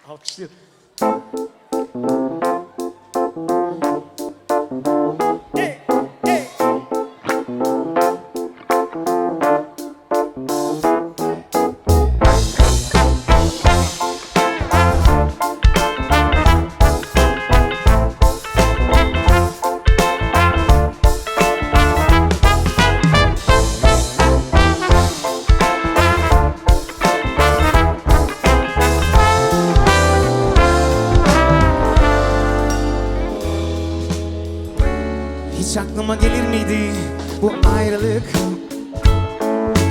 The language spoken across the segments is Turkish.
Alkışlayalım. Hey, hey. Hiç aklıma gelir miydi bu ayrılık?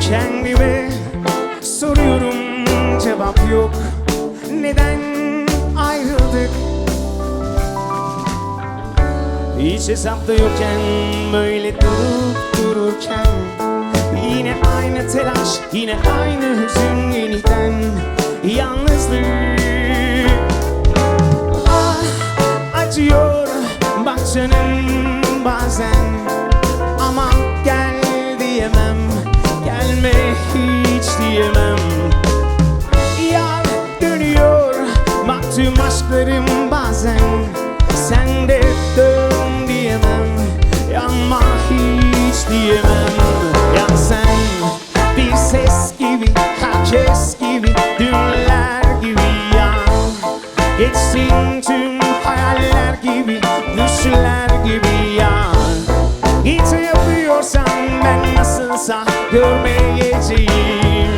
Kendime soruyorum, cevap yok. Neden ayrıldık? Hiç hesapta yokken, böyle durup dururken, yine aynı telaş, yine aynı hüzün, yeniden yalnızlık. Ah, acıyor bak canım bazen, ama gel diyemem, gelme hiç diyemem. Yar dönüyor bak tüm aşklarım bazen, sen de dön diyemem, yanma hiç diyemem. Yan sen bir ses gibi, herkes gibi, dünler gibi yan. Geçsin tüm hayaller gibi, düşler gibi yan. Hiç yapıyorsan ben nasılsa görmeyeceğim.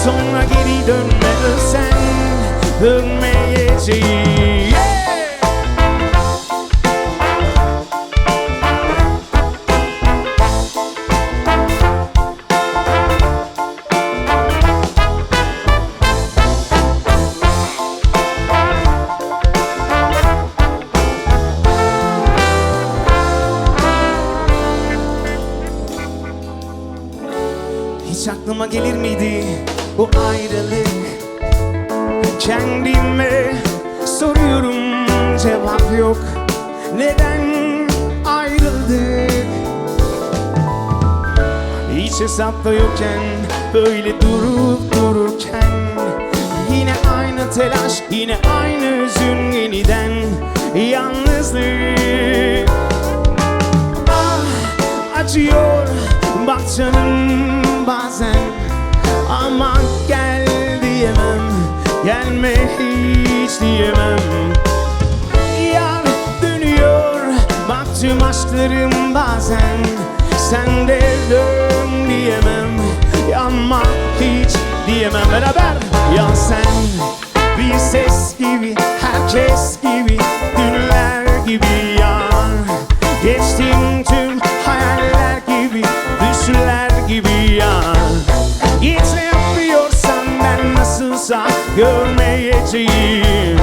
Sonra geri dönme ölsen, dönmeyeceğim. Hiç aklıma gelir miydi bu ayrılık? Kendime soruyorum, cevap yok. Neden ayrıldık? Hiç hesapta yokken, böyle durup dururken, yine aynı telaş, yine aynı hüzün, yeniden yalnızlık. Ah, acıyor bak canım bazen, ama gel diyemem, gelme hiç diyemem. Yar dönüyor bak tüm aşklarım bazen, sen de dön diyemem, yanma hiç diyemem. Beraber yan sen bir ses gibi, herkes gibi, dünler gibi yan. Geçtim tüm hayaller gibi, düşler gibi yan. Hiç ne yapıyorsan ben nasılsa görmeyeceğim.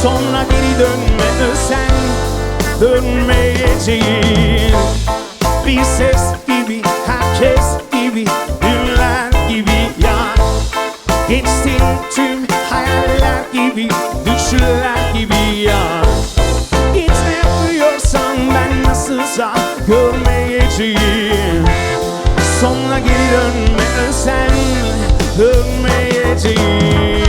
Sonra geri dönme ölsen, dönmeyeceğim. Bir ses gibi, herkes gibi, dünler gibi yan. Geçtin tüm hayaller gibi, düşler gibi yan. Hiç ne yapıyorsan ben nasılsa görmeyeceğim. Sonra geri dönme ölsen, dönmeyeceğim.